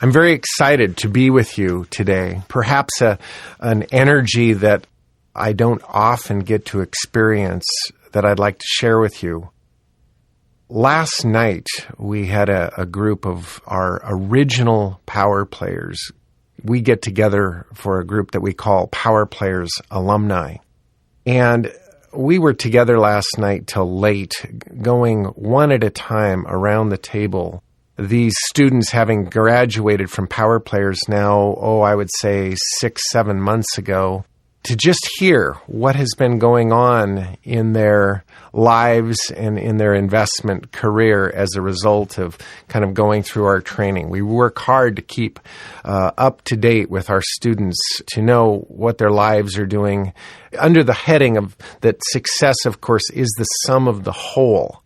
I'm very excited to be with you today. Perhaps an energy that I don't often get to experience that I'd like to share with you. Last night, we had a group of our original Power Players. We get together for a group that we call Power Players Alumni. And we were together last night till late, going one at a time around the table. These students, having graduated from Power Players now, I would say 6-7 months ago, to just hear what has been going on in their lives and in their investment career as a result of kind of going through our training. We work hard to keep up to date with our students to know what their lives are doing under the heading of that success, of course, is the sum of the whole.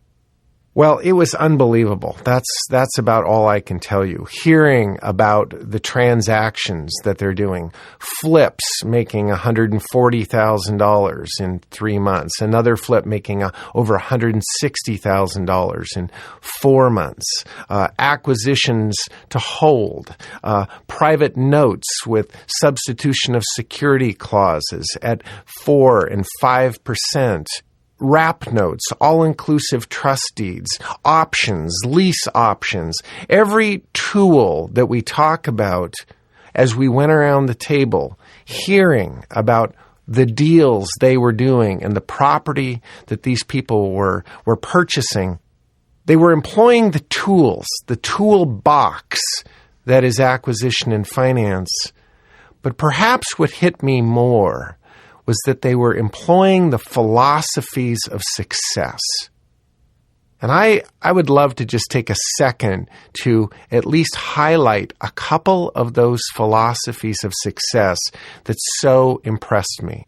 Well, it was unbelievable. That's about all I can tell you. Hearing about the transactions that they're doing. Flips making $140,000 in 3 months. Another flip making over $160,000 in 4 months. Acquisitions to hold. Private notes with substitution of security clauses at 4 and 5%. Wrap notes, all-inclusive trust deeds, options, lease options, every tool that we talk about as we went around the table, hearing about the deals they were doing and the property that these people were purchasing. They were employing the tools, the toolbox that is acquisition and finance. But perhaps what hit me more was that they were employing the philosophies of success. And I would love to just take a second to at least highlight a couple of those philosophies of success that so impressed me.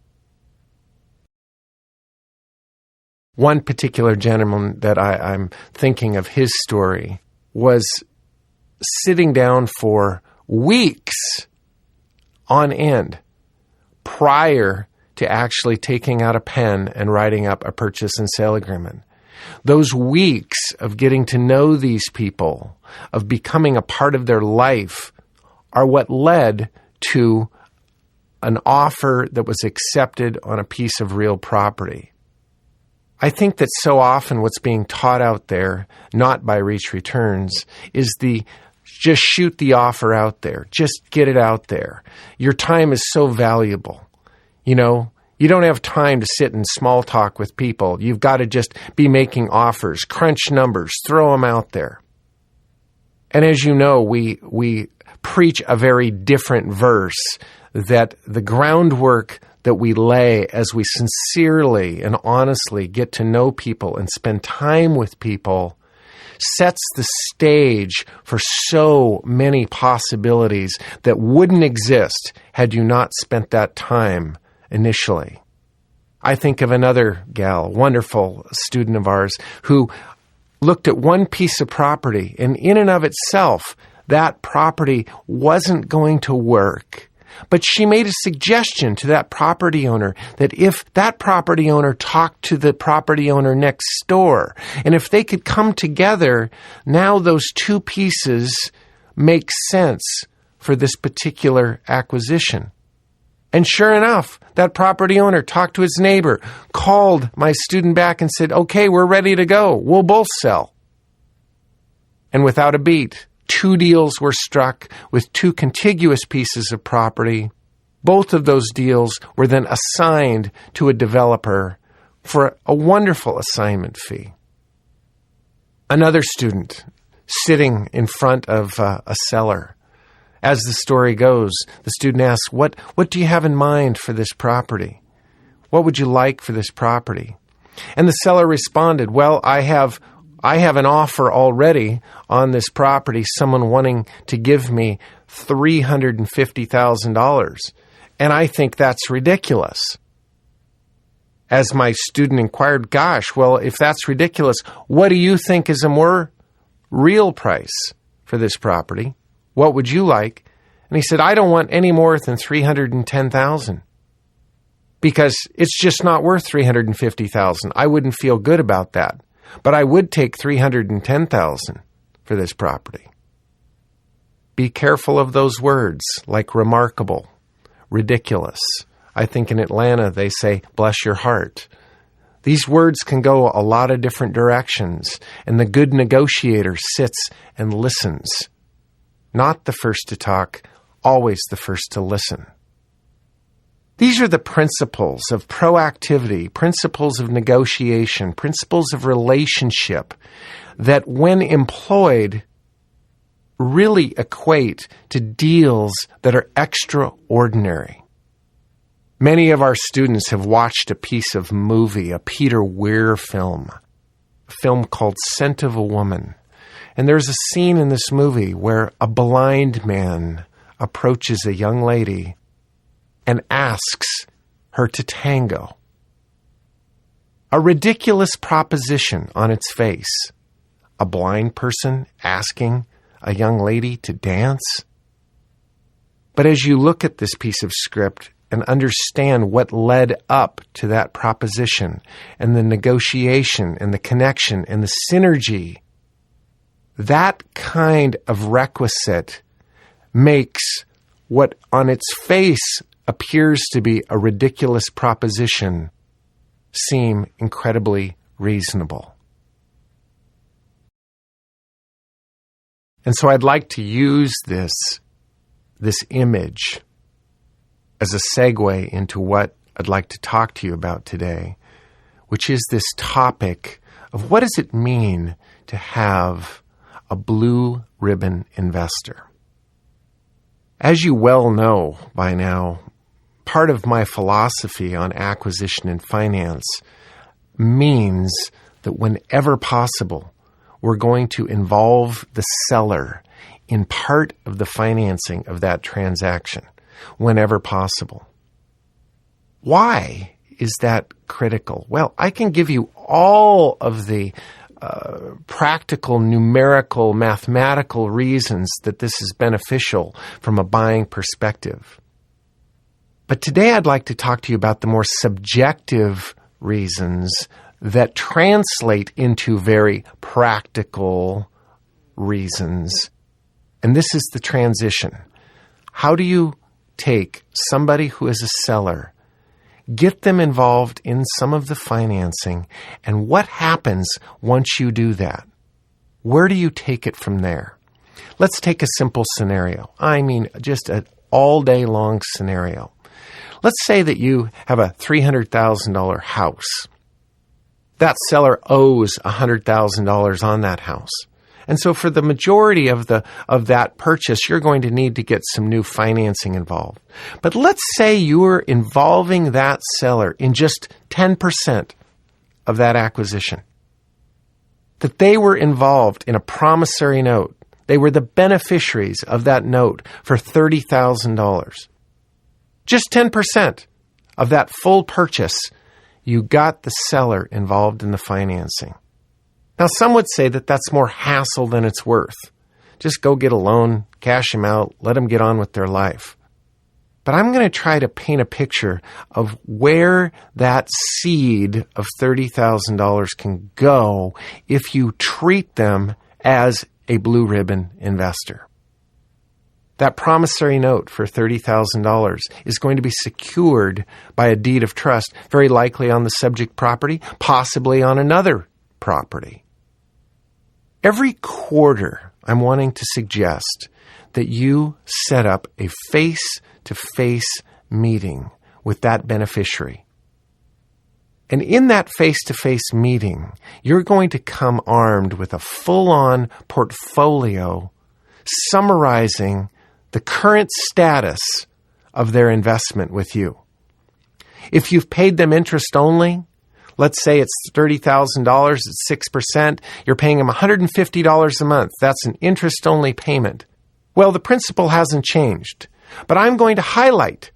One particular gentleman that I'm thinking of his story was sitting down for weeks on end prior to actually taking out a pen and writing up a purchase and sale agreement. Those weeks of getting to know these people, of becoming a part of their life, are what led to an offer that was accepted on a piece of real property. I think that so often what's being taught out there, not by Reach Returns, is just shoot the offer out there. Just get it out there. Your time is so valuable. You know, you don't have time to sit and small talk with people. You've got to just be making offers, crunch numbers, throw them out there. And as you know, we preach a very different verse, that the groundwork that we lay as we sincerely and honestly get to know people and spend time with people sets the stage for so many possibilities that wouldn't exist had you not spent that time initially. I think of another gal, wonderful student of ours, who looked at one piece of property, and in and of itself, that property wasn't going to work. But she made a suggestion to that property owner that if that property owner talked to the property owner next door, and if they could come together, now those two pieces make sense for this particular acquisition. And sure enough, that property owner talked to his neighbor, called my student back and said, okay, we're ready to go. We'll both sell. And without a beat, 2 deals were struck with 2 contiguous pieces of property. Both of those deals were then assigned to a developer for a wonderful assignment fee. Another student sitting in front of a seller. As the story goes, the student asks, what do you have in mind for this property? What would you like for this property? And the seller responded, well, I have an offer already on this property, someone wanting to give me $350,000. And I think that's ridiculous. As my student inquired, gosh, well, if that's ridiculous, what do you think is a more real price for this property? What would you like? And he said, I don't want any more than $310,000 because it's just not worth $350,000. I wouldn't feel good about that, but I would take $310,000 for this property Be careful of those words like remarkable, ridiculous. I think in Atlanta they say, bless your heart. These words can go a lot of different directions, and the good negotiator sits and listens. Not the first to talk, always the first to listen. These are the principles of proactivity, principles of negotiation, principles of relationship that, when employed, really equate to deals that are extraordinary. Many of our students have watched a piece of movie, a Peter Weir film, a film called Scent of a Woman. And there's a scene in this movie where a blind man approaches a young lady and asks her to tango. A ridiculous proposition on its face. A blind person asking a young lady to dance. But as you look at this piece of script and understand what led up to that proposition and the negotiation and the connection and the synergy, that kind of requisite makes what on its face appears to be a ridiculous proposition seem incredibly reasonable. And so I'd like to use this image as a segue into what I'd like to talk to you about today, which is this topic of what does it mean to have a blue ribbon investor. As you well know by now, part of my philosophy on acquisition and finance means that whenever possible, we're going to involve the seller in part of the financing of that transaction, whenever possible. Why is that critical? Well, I can give you all of the practical, numerical, mathematical reasons that this is beneficial from a buying perspective. But today I'd like to talk to you about the more subjective reasons that translate into very practical reasons. And this is the transition. How do you take somebody who is a seller, get them involved in some of the financing, and what happens once you do that? Where do you take it from there? Let's take a simple scenario. I mean, just an all-day long scenario. Let's say that you have a $300,000 house. That seller owes $100,000 on that house. And so for the majority of that purchase, you're going to need to get some new financing involved. But let's say you're involving that seller in just 10% of that acquisition. That they were involved in a promissory note. They were the beneficiaries of that note for $30,000. Just 10% of that full purchase, you got the seller involved in the financing. Now, some would say that that's more hassle than it's worth. Just go get a loan, cash them out, let them get on with their life. But I'm going to try to paint a picture of where that seed of $30,000 can go if you treat them as a blue ribbon investor. That promissory note for $30,000 is going to be secured by a deed of trust, very likely on the subject property, possibly on another property. Every quarter, I'm wanting to suggest that you set up a face-to-face meeting with that beneficiary. And in that face-to-face meeting, you're going to come armed with a full-on portfolio summarizing the current status of their investment with you. If you've paid them interest only, let's say it's $30,000 at 6%, you're paying them $150 a month. That's an interest-only payment. Well, the principal hasn't changed, but I'm going to highlight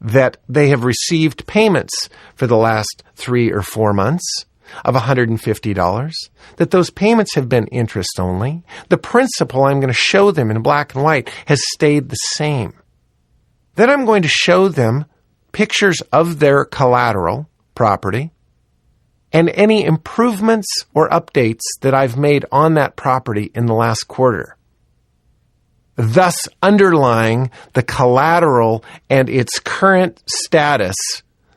that they have received payments for the last 3 or 4 months of $150, that those payments have been interest only. The principal I'm going to show them in black and white has stayed the same. Then I'm going to show them pictures of their collateral property and any improvements or updates that I've made on that property in the last quarter. thus underlying the collateral and its current status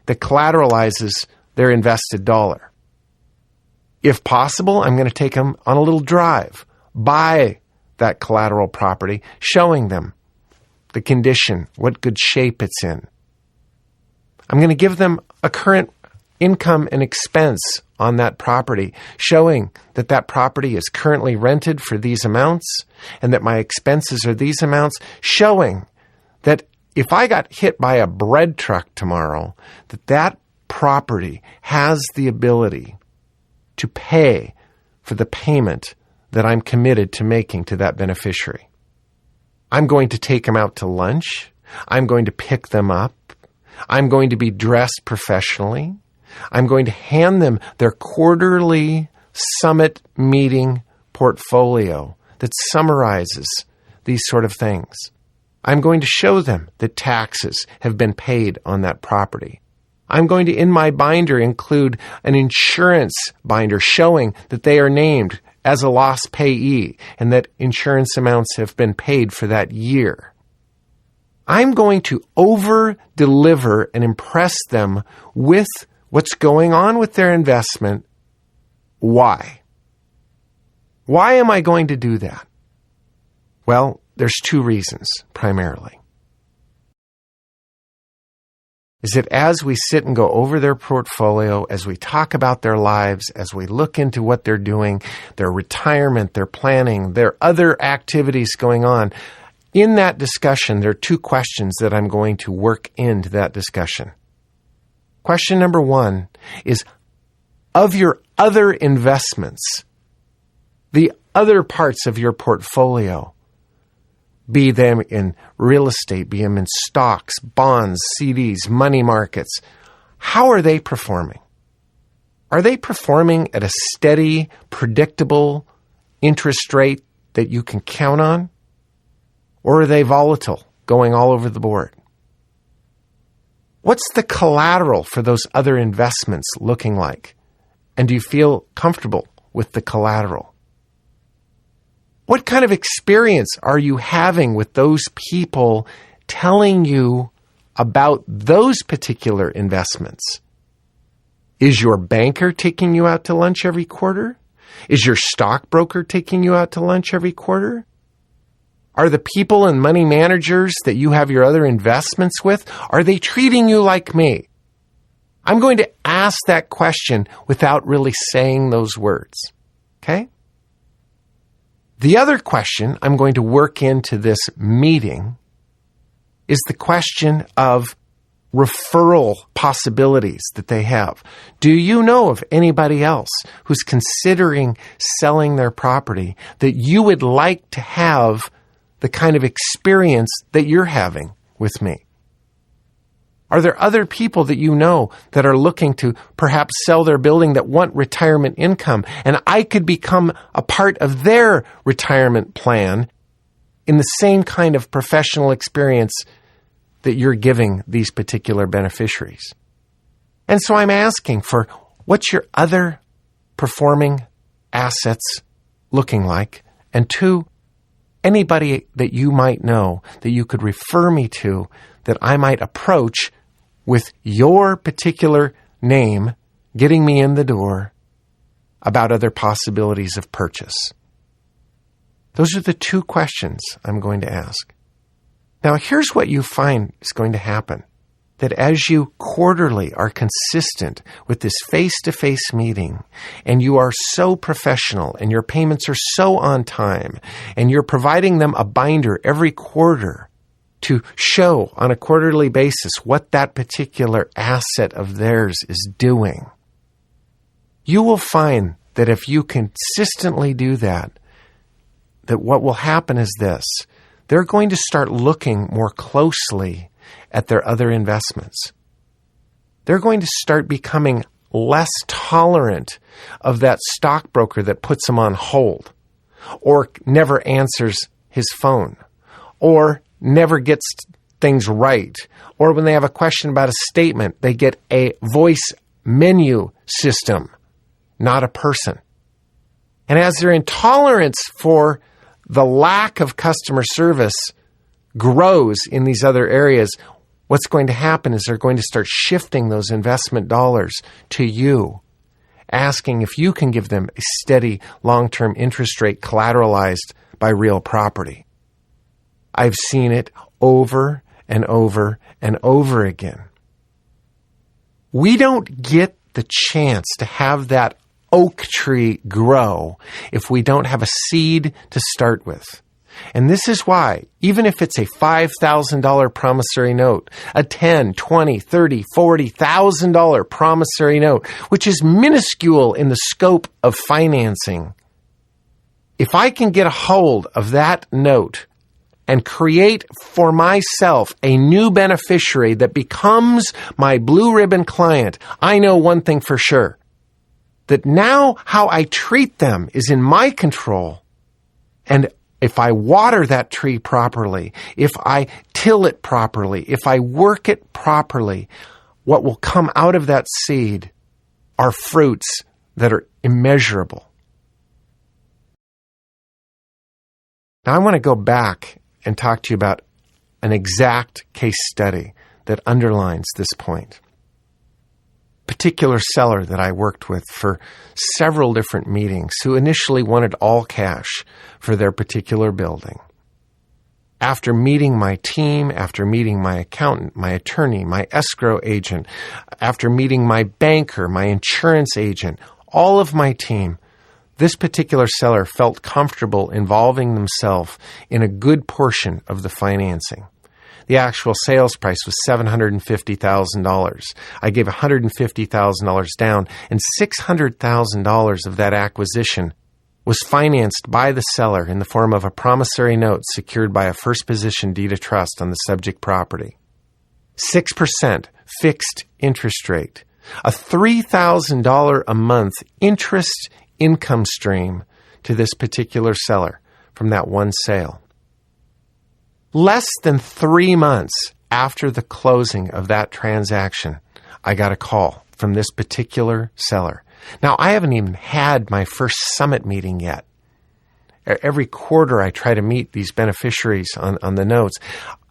that collateralizes their invested dollar. If possible, I'm going to take them on a little drive by that collateral property, showing them the condition, what good shape it's in. I'm going to give them a current income and expense on that property, showing that that property is currently rented for these amounts and that my expenses are these amounts, showing that if I got hit by a bread truck tomorrow, that property has the ability to pay for the payment that I'm committed to making to that beneficiary. I'm going to take them out to lunch. I'm going to pick them up. I'm going to be dressed professionally. I'm going to hand them their quarterly summit meeting portfolio that summarizes these sort of things. I'm going to show them that taxes have been paid on that property. I'm going to, in my binder, include an insurance binder showing that they are named as a loss payee and that insurance amounts have been paid for that year. I'm going to over-deliver and impress them with what's going on with their investment. Why? Why am I going to do that? Well, there's two reasons, primarily. Is that as we sit and go over their portfolio, as we talk about their lives, as we look into what they're doing, their retirement, their planning, their other activities going on, in that discussion, there are two questions that I'm going to work into that discussion. Question number one is, of your other investments, the other parts of your portfolio, be them in real estate, be them in stocks, bonds, CDs, money markets, how are they performing? Are they performing at a steady, predictable interest rate that you can count on? Or are they volatile, going all over the board? What's the collateral for those other investments looking like? And do you feel comfortable with the collateral? What kind of experience are you having with those people telling you about those particular investments? Is your banker taking you out to lunch every quarter? Is your stockbroker taking you out to lunch every quarter? Are the people and money managers that you have your other investments with, are they treating you like me? I'm going to ask that question without really saying those words. Okay? The other question I'm going to work into this meeting is the question of referral possibilities that they have. Do you know of anybody else who's considering selling their property that you would like to have the kind of experience that you're having with me? Are there other people that you know that are looking to perhaps sell their building that want retirement income, and I could become a part of their retirement plan in the same kind of professional experience that you're giving these particular beneficiaries? And so I'm asking for, what's your other performing assets looking like? And two, anybody that you might know that you could refer me to that I might approach with your particular name, getting me in the door about other possibilities of purchase. Those are the two questions I'm going to ask. Now, here's what you find is going to happen. That as you quarterly are consistent with this face-to-face meeting, and you are so professional, and your payments are so on time, and you're providing them a binder every quarter to show on a quarterly basis what that particular asset of theirs is doing, you will find that if you consistently do that, that what will happen is this: they're going to start looking more closely at their other investments. They're going to start becoming less tolerant of that stockbroker that puts them on hold, or never answers his phone, or never gets things right, or when they have a question about a statement, they get a voice menu system, not a person. And as their intolerance for the lack of customer service grows in these other areas, what's going to happen is they're going to start shifting those investment dollars to you, asking if you can give them a steady long-term interest rate collateralized by real property. I've seen it over and over and over again. We don't get the chance to have that oak tree grow if we don't have a seed to start with. And this is why, even if it's a $5,000 promissory note, a $10,000, $20,000, $30,000, $40,000 promissory note, which is minuscule in the scope of financing, if I can get a hold of that note and create for myself a new beneficiary that becomes my blue ribbon client, I know one thing for sure, that now how I treat them is in my control. And if I water that tree properly, if I till it properly, if I work it properly, what will come out of that seed are fruits that are immeasurable. Now I want to go back and talk to you about an exact case study that underlines this point. Particular seller that I worked with for several different meetings who initially wanted all cash for their particular building. After meeting my team, after meeting my accountant, my attorney, my escrow agent, after meeting my banker, my insurance agent, all of my team, this particular seller felt comfortable involving themselves in a good portion of the financing. The actual sales price was $750,000. I gave $150,000 down, and $600,000 of that acquisition was financed by the seller in the form of a promissory note secured by a first position deed of trust on the subject property. 6% fixed interest rate, a $3,000 a month interest income stream to this particular seller from that one sale. Less than 3 months after the closing of that transaction, I got a call from this particular seller. Now, I haven't even had my first summit meeting yet. Every quarter I try to meet these beneficiaries on the notes.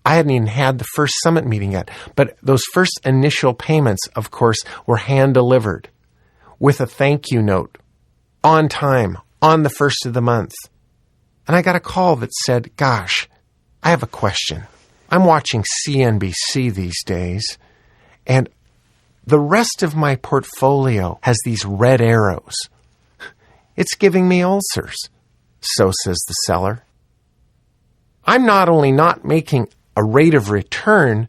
I hadn't even had the first summit meeting yet. But those first initial payments, of course, were hand-delivered with a thank you note on time, on the first of the month. And I got a call that said, gosh, I have a question. I'm watching CNBC these days, and the rest of my portfolio has these red arrows. It's giving me ulcers, so says the seller. I'm not only not making a rate of return,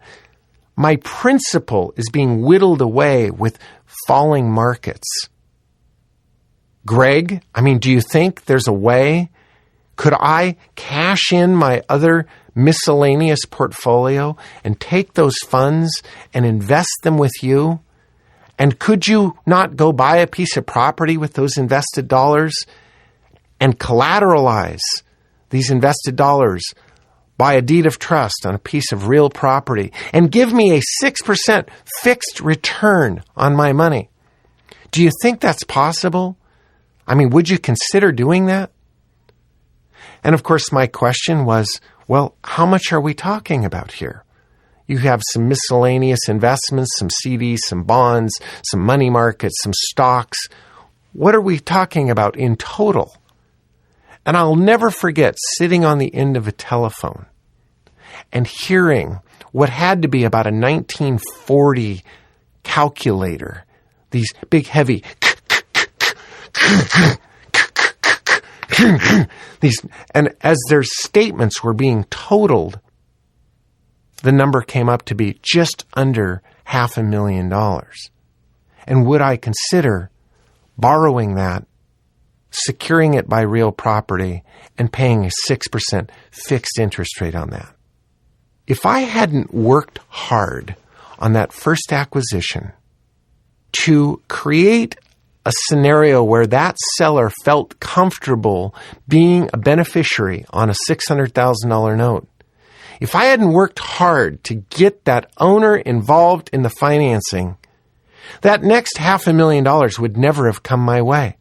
my principal is being whittled away with falling markets. Greg, do you think there's a way? Could I cash in my other miscellaneous portfolio and take those funds and invest them with you? And could you not go buy a piece of property with those invested dollars and collateralize these invested dollars by a deed of trust on a piece of real property and give me a 6% fixed return on my money? Do you think that's possible? Would you consider doing that? And of course, my question was, well, how much are we talking about here? You have some miscellaneous investments, some CDs, some bonds, some money markets, some stocks. What are we talking about in total? And I'll never forget sitting on the end of a telephone and hearing what had to be about a 1940 calculator, these big, heavy and as their statements were being totaled, the number came up to be just under $500,000. And would I consider borrowing that, securing it by real property, and paying a 6% fixed interest rate on that? If I hadn't worked hard on that first acquisition to create a scenario where that seller felt comfortable being a beneficiary on a $600,000 note, if I hadn't worked hard to get that owner involved in the financing, that next $500,000 would never have come my way.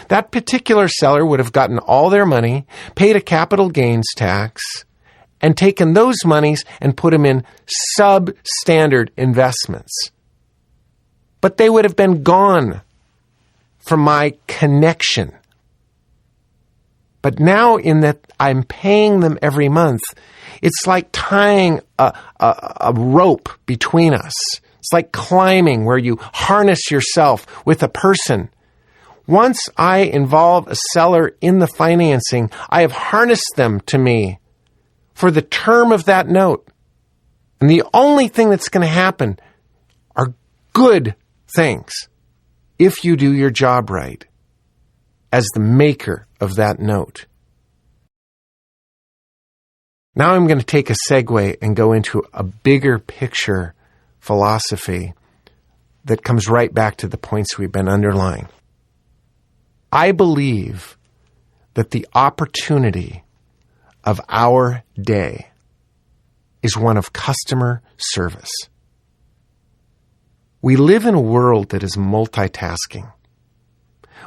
That particular seller would have gotten all their money, paid a capital gains tax, and taken those monies and put them in substandard investments. But they would have been gone from my connection. But now, in that I'm paying them every month, it's like tying a rope between us. It's like climbing, where you harness yourself with a person. Once I involve a seller in the financing, I have harnessed them to me for the term of that note. And the only thing that's going to happen are good things if you do your job right as the maker of that note. Now I'm going to take a segue and go into a bigger picture philosophy that comes right back to the points we've been underlying. I believe that the opportunity of our day is one of customer service. We live in a world that is multitasking.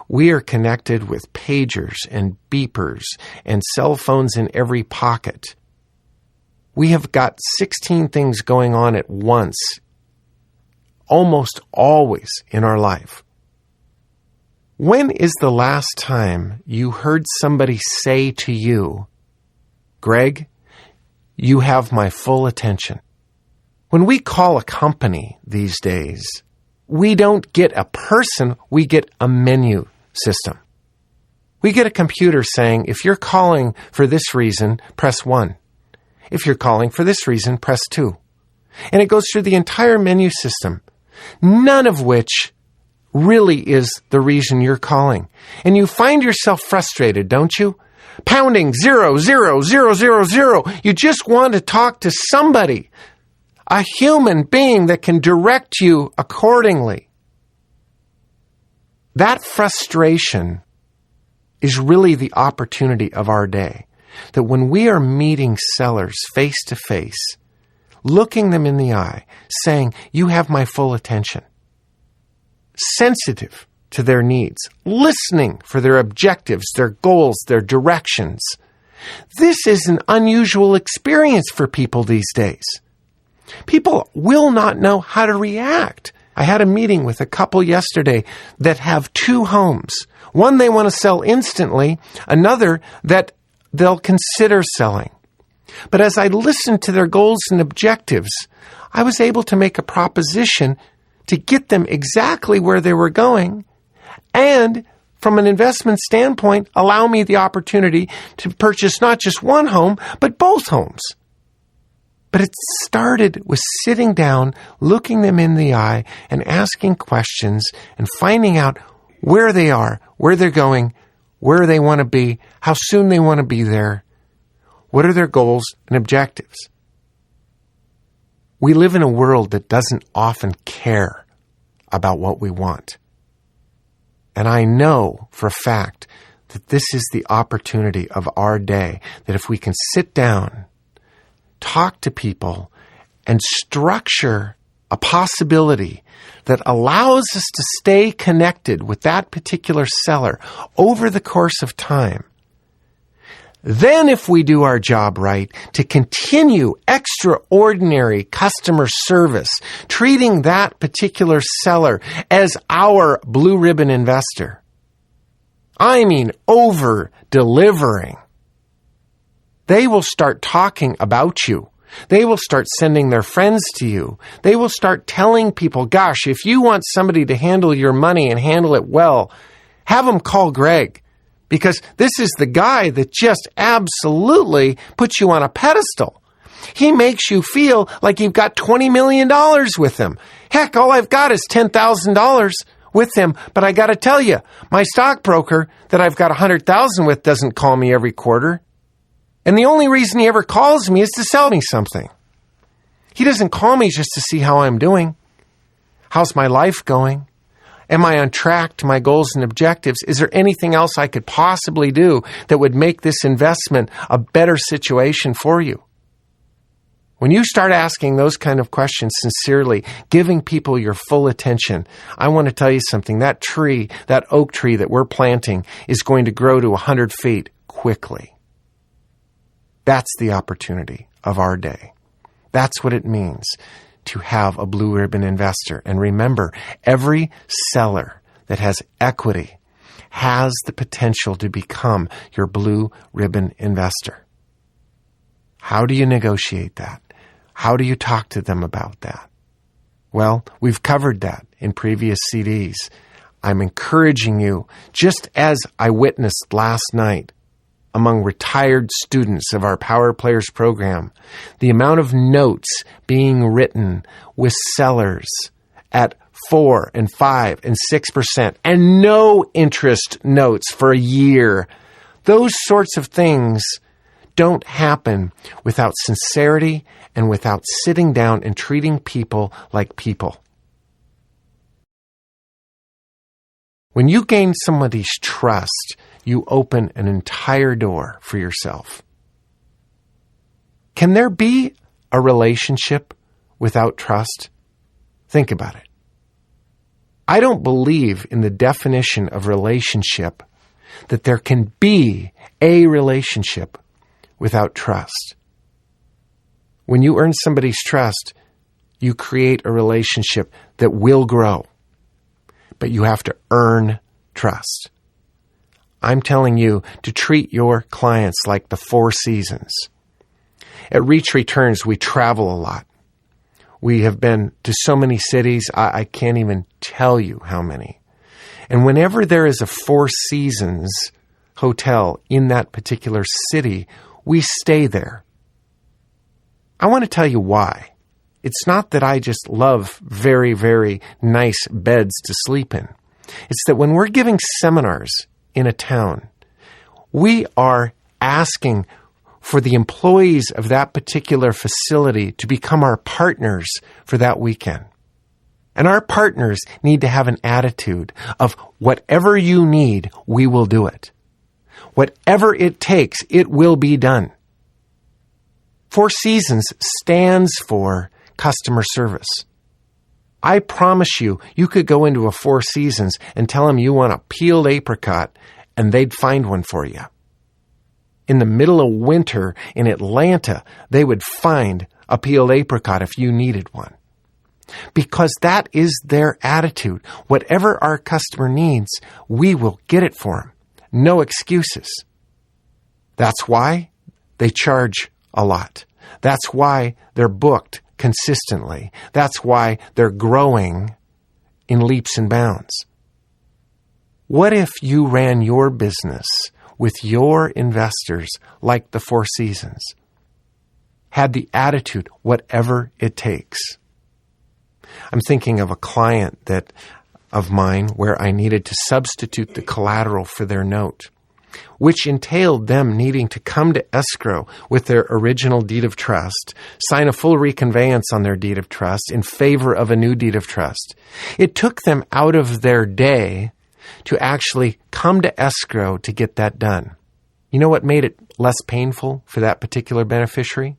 We are connected with pagers and beepers and cell phones in every pocket. We have got 16 things going on at once, almost always in our life. When is the last time you heard somebody say to you, "Greg, you have my full attention"? When we call a company these days, we don't get a person, we get a menu system. We get a computer saying, if you're calling for this reason, press 1. If you're calling for this reason, press 2. And it goes through the entire menu system, none of which really is the reason you're calling. And you find yourself frustrated, don't you? Pounding 0, 0, 0, 0, 0. You just want to talk to somebody, a human being that can direct you accordingly. That frustration is really the opportunity of our day. That when we are meeting sellers face to face, looking them in the eye, saying, "You have my full attention," sensitive to their needs, listening for their objectives, their goals, their directions. This is an unusual experience for people these days. People will not know how to react. I had a meeting with a couple yesterday that have 2 homes. One they want to sell instantly, another that they'll consider selling. But as I listened to their goals and objectives, I was able to make a proposition to get them exactly where they were going, and from an investment standpoint, allow me the opportunity to purchase not just one home, but both homes. But it started with sitting down, looking them in the eye, and asking questions, and finding out where they are, where they're going, where they want to be, how soon they want to be there, what are their goals and objectives. We live in a world that doesn't often care about what we want. And I know for a fact that this is the opportunity of our day, that if we can sit down, talk to people, and structure a possibility that allows us to stay connected with that particular seller over the course of time, then if we do our job right, to continue extraordinary customer service, treating that particular seller as our blue ribbon investor. I mean, over-delivering. They will start talking about you. They will start sending their friends to you. They will start telling people, gosh, if you want somebody to handle your money and handle it well, have them call Greg. Because this is the guy that just absolutely puts you on a pedestal. He makes you feel like you've got $20 million with him. Heck, all I've got is $10,000 with him. But I got to tell you, my stockbroker that I've got $100,000 with doesn't call me every quarter. And the only reason he ever calls me is to sell me something. He doesn't call me just to see how I'm doing. How's my life going? Am I on track to my goals and objectives? Is there anything else I could possibly do that would make this investment a better situation for you? When you start asking those kind of questions sincerely, giving people your full attention, I want to tell you something. That tree, that oak tree that we're planting, is going to grow to 100 feet quickly. That's the opportunity of our day. That's what it means to have a blue ribbon investor. And remember, every seller that has equity has the potential to become your blue ribbon investor. How do you negotiate that? How do you talk to them about that? Well, we've covered that in previous CDs. I'm encouraging you, just as I witnessed last night among retired students of our Power Players program, the amount of notes being written with sellers at 4 and 5 and 6% and no interest notes for a year. Those sorts of things don't happen without sincerity and without sitting down and treating people like people. When you gain somebody's trust, you open an entire door for yourself. Can there be a relationship without trust? Think about it. I don't believe in the definition of relationship that there can be a relationship without trust. When you earn somebody's trust, you create a relationship that will grow. But you have to earn trust. I'm telling you to treat your clients like the Four Seasons. At Reach Returns, we travel a lot. We have been to so many cities, I can't even tell you how many. And whenever there is a Four Seasons hotel in that particular city, we stay there. I want to tell you why. It's not that I just love very, very nice beds to sleep in. It's that when we're giving seminars in a town, we are asking for the employees of that particular facility to become our partners for that weekend. And our partners need to have an attitude of whatever you need, we will do it. Whatever it takes, it will be done. Four Seasons stands for customer service. I promise you, you could go into a Four Seasons and tell them you want a peeled apricot, and they'd find one for you. In the middle of winter in Atlanta, they would find a peeled apricot if you needed one. Because that is their attitude. Whatever our customer needs, we will get it for them. No excuses. That's why they charge a lot. That's why they're booked consistently. That's why they're growing in leaps and bounds. What if you ran your business with your investors like the Four Seasons? Had the attitude, whatever it takes. I'm thinking of a client of mine where I needed to substitute the collateral for their note, which entailed them needing to come to escrow with their original deed of trust, sign a full reconveyance on their deed of trust in favor of a new deed of trust. It took them out of their day to actually come to escrow to get that done. You know what made it less painful for that particular beneficiary?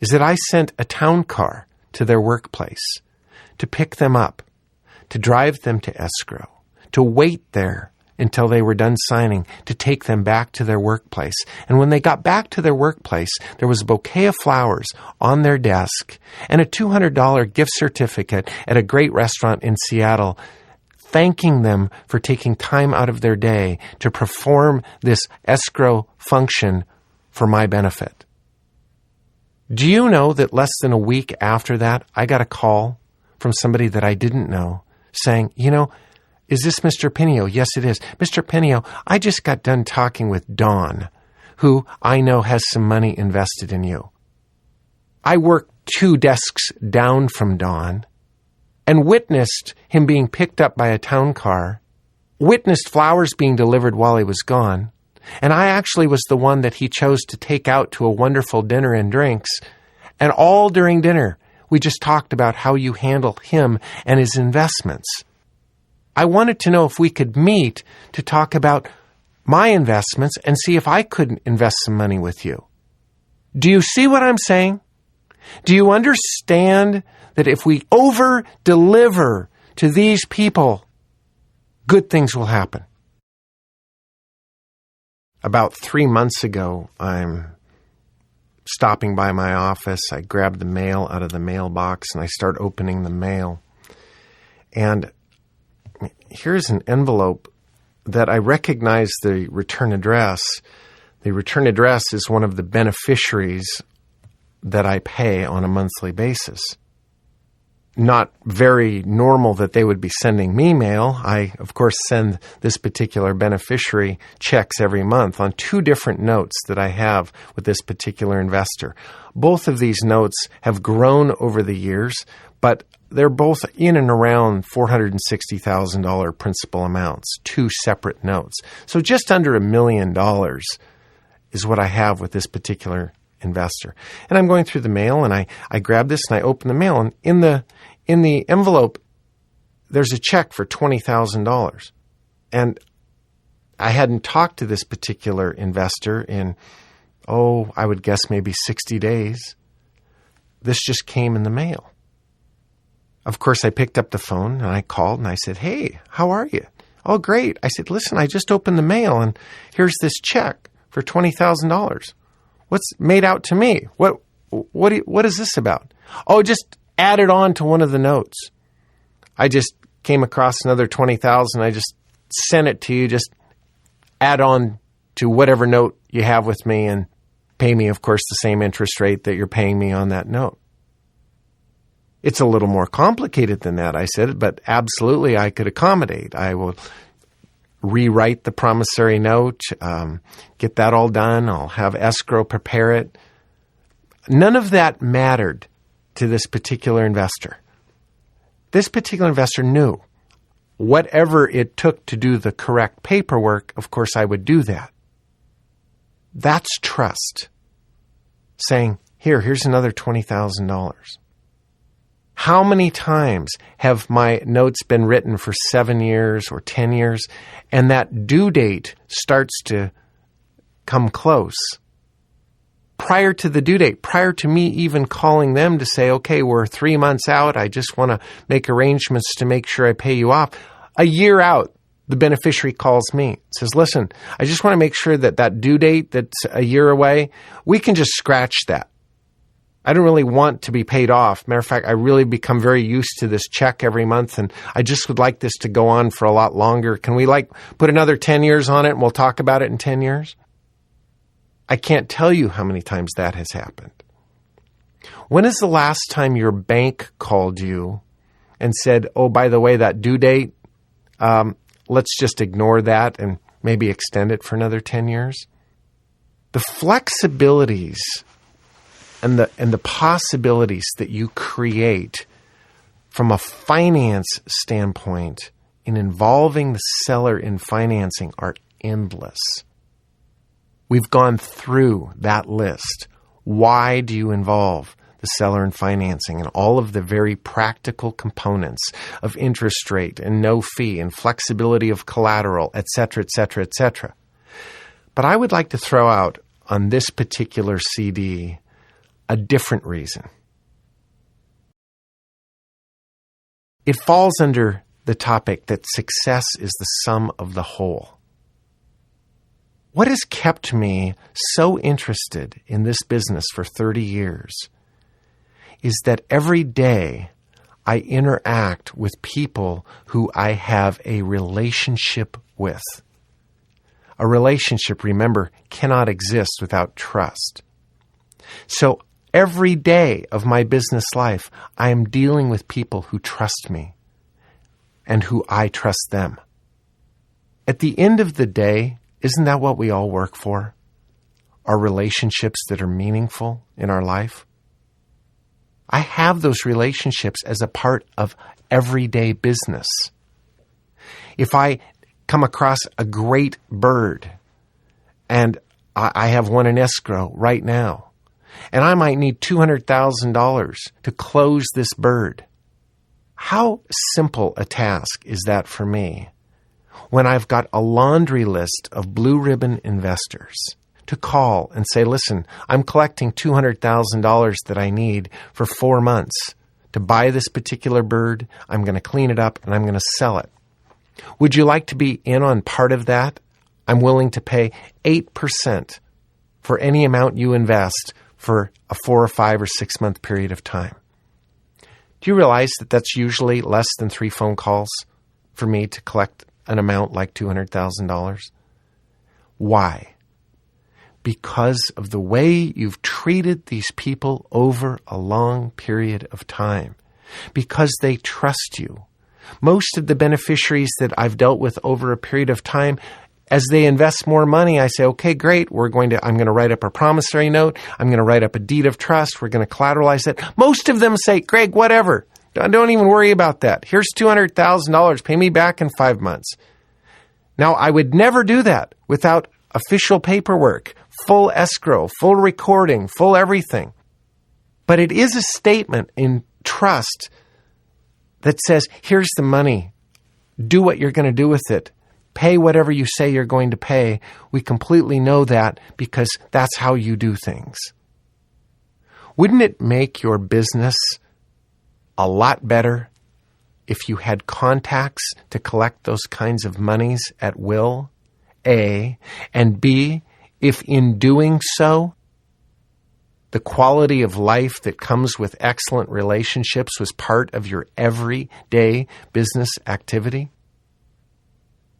Is that I sent a town car to their workplace to pick them up, to drive them to escrow, to wait there until they were done signing, to take them back to their workplace. And when they got back to their workplace, there was a bouquet of flowers on their desk and a $200 gift certificate at a great restaurant in Seattle, thanking them for taking time out of their day to perform this escrow function for my benefit. Do you know that less than a week after that, I got a call from somebody that I didn't know saying, is this Mr. Pinio? Yes, it is. Mr. Pinio, I just got done talking with Don, who I know has some money invested in you. I worked 2 desks down from Don and witnessed him being picked up by a town car, witnessed flowers being delivered while he was gone, and I actually was the one that he chose to take out to a wonderful dinner and drinks. And all during dinner, we just talked about how you handle him and his investments. I wanted to know if we could meet to talk about my investments and see if I couldn't invest some money with you. Do you see what I'm saying? Do you understand that if we over-deliver to these people, good things will happen? About 3 months ago, I'm stopping by my office. I grab the mail out of the mailbox and I start opening the mail. And here's an envelope that I recognize the return address. The return address is one of the beneficiaries that I pay on a monthly basis. Not very normal that they would be sending me mail. I, of course, send this particular beneficiary checks every month on 2 different notes that I have with this particular investor. Both of these notes have grown over the years, but they're both in and around $460,000 principal amounts, 2 separate notes. So just under $1 million is what I have with this particular investor. And I'm going through the mail, and I grab this and I open the mail, and in the envelope there's a check for $20,000. And I hadn't talked to this particular investor in, I would guess maybe 60 days. This just came in the mail. Of course, I picked up the phone and I called and I said, "Hey, how are you?" "Oh, great." I said, "Listen, I just opened the mail and here's this check for $20,000. What's made out to me? What is this about?" "Oh, just add it on to one of the notes. I just came across another $20,000. I just sent it to you. Just add on to whatever note you have with me and pay me, of course, the same interest rate that you're paying me on that note." "It's a little more complicated than that," I said, "but absolutely I could accommodate. I will rewrite the promissory note, get that all done. I'll have escrow prepare it." None of that mattered to this particular investor. This particular investor knew whatever it took to do the correct paperwork, of course I would do that. That's trust. Saying, here's another $20,000. How many times have my notes been written for 7 years or 10 years, and that due date starts to come close? Prior to the due date, prior to me even calling them to say, "Okay, we're 3 months out. I just want to make arrangements to make sure I pay you off." A year out, the beneficiary calls me, says, "Listen, I just want to make sure that due date that's a year away, we can just scratch that. I don't really want to be paid off. Matter of fact, I really become very used to this check every month, and I just would like this to go on for a lot longer. Can we put another 10 years on it and we'll talk about it in 10 years? I can't tell you how many times that has happened. When is the last time your bank called you and said, "Oh, by the way, that due date, let's just ignore that and maybe extend it for another 10 years? The flexibilities and the possibilities that you create from a finance standpoint in involving the seller in financing are endless. We've gone through that list. Why do you involve the seller in financing and all of the very practical components of interest rate and no fee and flexibility of collateral, et cetera, et cetera, et cetera? But I would like to throw out on this particular CD a different reason. It falls under the topic that success is the sum of the whole. What has kept me so interested in this business for 30 years is that every day I interact with people who I have a relationship with. A relationship, remember, cannot exist without trust. So every day of my business life, I am dealing with people who trust me and who I trust them. At the end of the day, isn't that what we all work for? Our relationships that are meaningful in our life? I have those relationships as a part of everyday business. If I come across a great bird, and I have one in escrow right now, and I might need $200,000 to close this bird, how simple a task is that for me when I've got a laundry list of blue ribbon investors to call and say, listen, I'm collecting $200,000 that I need for 4 months to buy this particular bird. I'm going to clean it up and I'm going to sell it. Would you like to be in on part of that? I'm willing to pay 8% for any amount you invest for a 4 or 5 or 6 month period of time. Do you realize that that's usually less than 3 phone calls for me to collect an amount like $200,000? Why? Because of the way you've treated these people over a long period of time. Because they trust you. Most of the beneficiaries that I've dealt with over a period of time, as they invest more money, I say, okay, great, I'm going to write up a promissory note. I'm going to write up a deed of trust. We're going to collateralize it. Most of them say, Greg, whatever. Don't even worry about that. Here's $200,000. Pay me back in 5 months. Now, I would never do that without official paperwork, full escrow, full recording, full everything. But it is a statement in trust that says, here's the money. Do what you're going to do with it. Pay whatever you say you're going to pay. We completely know that because that's how you do things. Wouldn't it make your business a lot better if you had contacts to collect those kinds of monies at will? A. And B, if in doing so, the quality of life that comes with excellent relationships was part of your everyday business activity?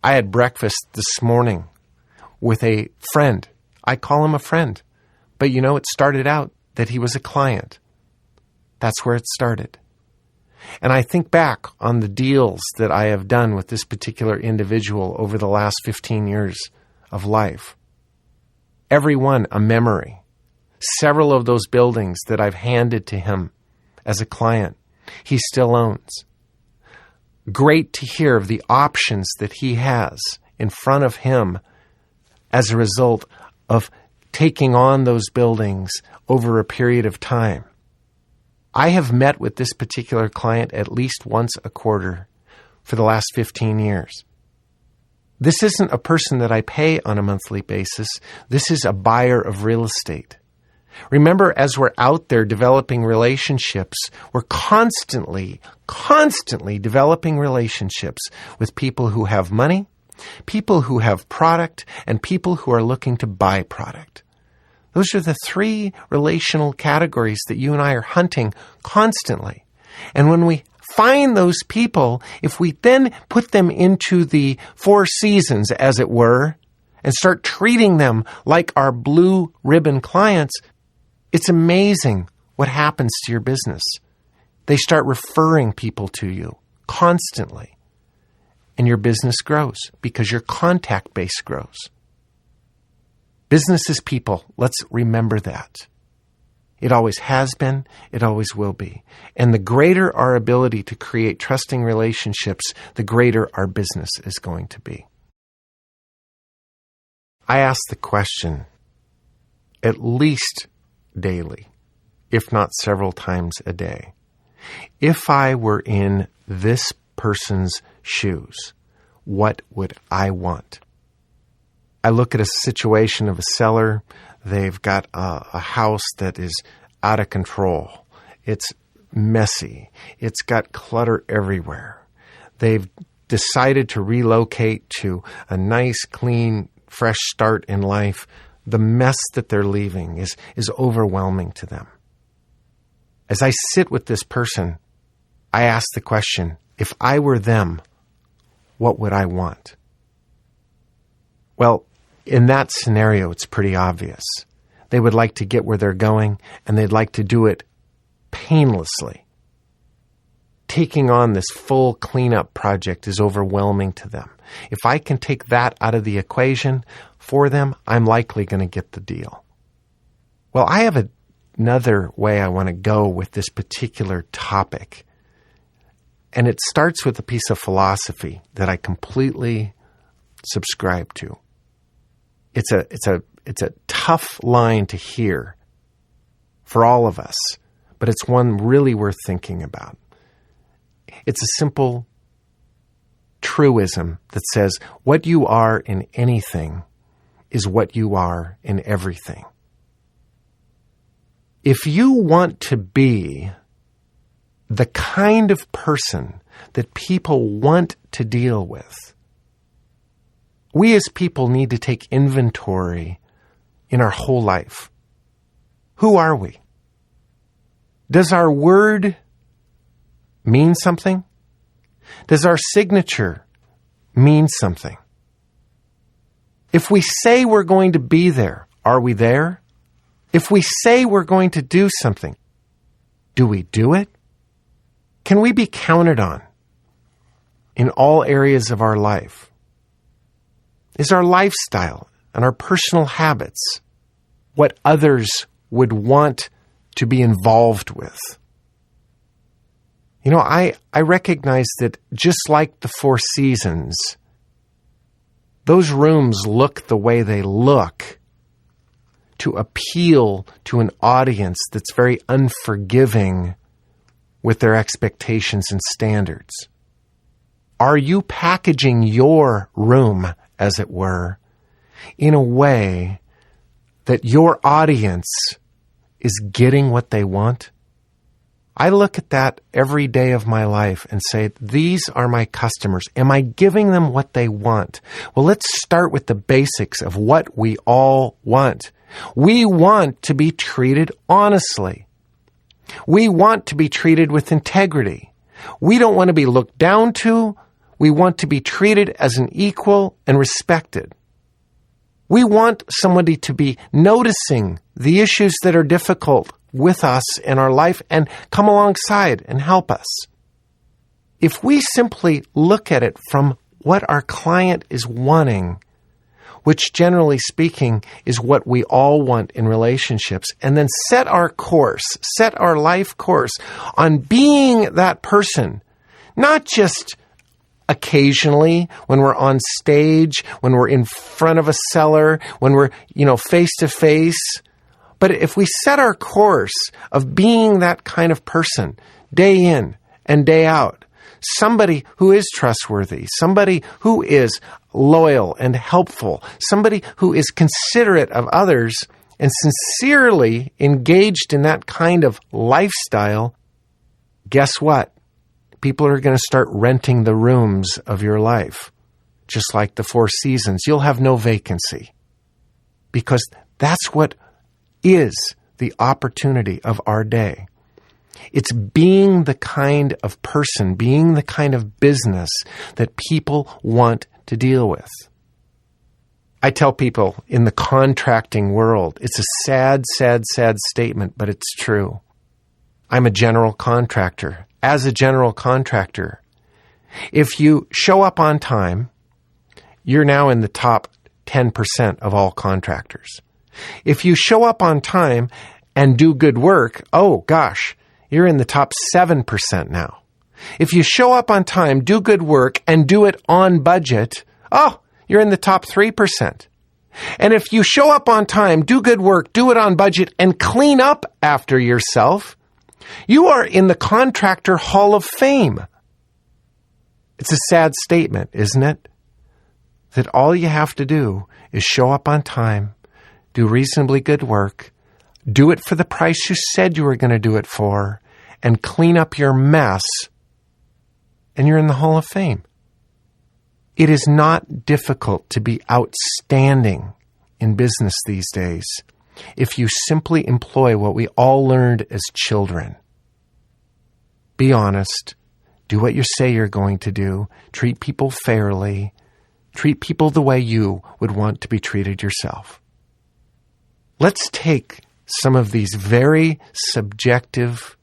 I had breakfast this morning with a friend. I call him a friend. But it started out that he was a client. That's where it started. And I think back on the deals that I have done with this particular individual over the last 15 years of life. Every one a memory. Several of those buildings that I've handed to him as a client, he still owns. Great to hear of the options that he has in front of him as a result of taking on those buildings over a period of time. I have met with this particular client at least once a quarter for the last 15 years. This isn't a person that I pay on a monthly basis. This is a buyer of real estate. Remember, as we're out there developing relationships, we're constantly developing relationships with people who have money, people who have product, and people who are looking to buy product. Those are the 3 relational categories that you and I are hunting constantly. And when we find those people, if we then put them into the 4 seasons, as it were, and start treating them like our blue ribbon clients, it's amazing what happens to your business. They start referring people to you constantly. And your business grows because your contact base grows. Business is people. Let's remember that. It always has been. It always will be. And the greater our ability to create trusting relationships, the greater our business is going to be. I ask the question at least daily, if not several times a day. If I were in this person's shoes, what would I want? I look at a situation of a seller. They've got a house that is out of control. It's messy. It's got clutter everywhere. They've decided to relocate to a nice, clean, fresh start in life. The mess that they're leaving is overwhelming to them. As I sit with this person, I ask the question, if I were them, what would I want? Well, in that scenario, it's pretty obvious. They would like to get where they're going, and they'd like to do it painlessly. Taking on this full cleanup project is overwhelming to them. If I can take that out of the equation for them, I'm likely going to get the deal. Well, I have another way I want to go with this particular topic. And it starts with a piece of philosophy that I completely subscribe to. It's a tough line to hear for all of us, but it's one really worth thinking about. It's a simple truism that says what you are in anything is what you are in everything. If you want to be the kind of person that people want to deal with, we as people need to take inventory in our whole life. Who are we? Does our word mean something? Does our signature mean something? If we say we're going to be there, are we there? If we say we're going to do something, do we do it? Can we be counted on in all areas of our life? Is our lifestyle and our personal habits what others would want to be involved with? You know, I recognize that just like the Four Seasons, those rooms look the way they look to appeal to an audience that's very unforgiving with their expectations and standards. Are you packaging your room, as it were, in a way that your audience is getting what they want? I look at that every day of my life and say, these are my customers. Am I giving them what they want? Well, let's start with the basics of what we all want. We want to be treated honestly. We want to be treated with integrity. We don't want to be looked down to. We want to be treated as an equal and respected. We want somebody to be noticing the issues that are difficult with us in our life and come alongside and help us. If we simply look at it from what our client is wanting, which generally speaking is what we all want in relationships, and then set our course, set our life course on being that person, not just occasionally when we're on stage, when we're in front of a seller, when we're, face to face. But if we set our course of being that kind of person day in and day out, somebody who is trustworthy, somebody who is loyal and helpful, somebody who is considerate of others and sincerely engaged in that kind of lifestyle, guess what? People are going to start renting the rooms of your life. Just like the Four Seasons, you'll have no vacancy. Because that's what is the opportunity of our day. It's being the kind of person, being the kind of business that people want to deal with. I tell people in the contracting world, it's a sad, sad, sad statement, but it's true. I'm a general contractor. As a general contractor, if you show up on time, you're now in the top 10% of all contractors. If you show up on time and do good work, oh gosh, you're in the top 7% now. If you show up on time, do good work, and do it on budget, oh, you're in the top 3%. And if you show up on time, do good work, do it on budget, and clean up after yourself, you are in the Contractor Hall of Fame. It's a sad statement, isn't it? That all you have to do is show up on time, do reasonably good work, do it for the price you said you were going to do it for, and clean up your mess, and you're in the Hall of Fame. It is not difficult to be outstanding in business these days if you simply employ what we all learned as children. Be honest. Do what you say you're going to do. Treat people fairly. Treat people the way you would want to be treated yourself. Let's take some of these very subjective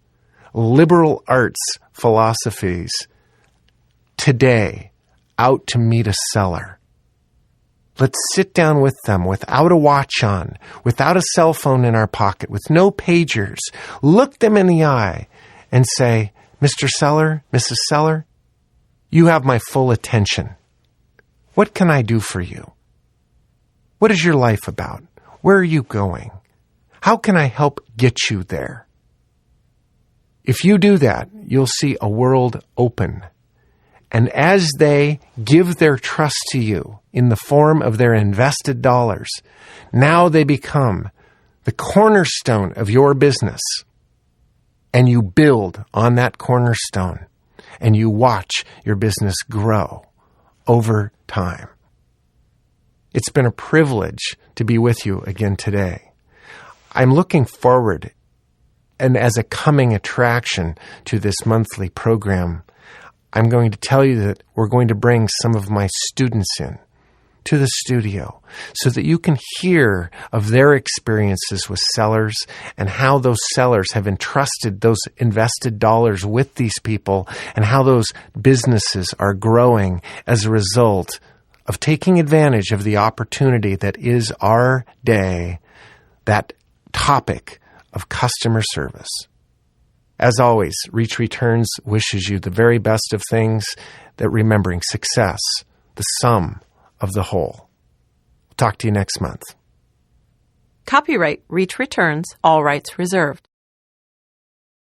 liberal arts philosophies today out to meet a seller. Let's sit down with them without a watch on, without a cell phone in our pocket, with no pagers. Look them in the eye and say, Mr. Seller, Mrs. Seller, you have my full attention. What can I do for you? What is your life about? Where are you going? How can I help get you there? If you do that, you'll see a world open. And as they give their trust to you in the form of their invested dollars, now they become the cornerstone of your business. And you build on that cornerstone, and you watch your business grow over time. It's been a privilege to be with you again today. I'm looking forward, and as a coming attraction to this monthly program, I'm going to tell you that we're going to bring some of my students in to the studio so that you can hear of their experiences with sellers and how those sellers have entrusted those invested dollars with these people and how those businesses are growing as a result of taking advantage of the opportunity that is our day, that topic of customer service. As always, Reach Returns wishes you the very best of things, that remembering success, the sum of the whole. Talk to you next month. Copyright Reach Returns, all rights reserved.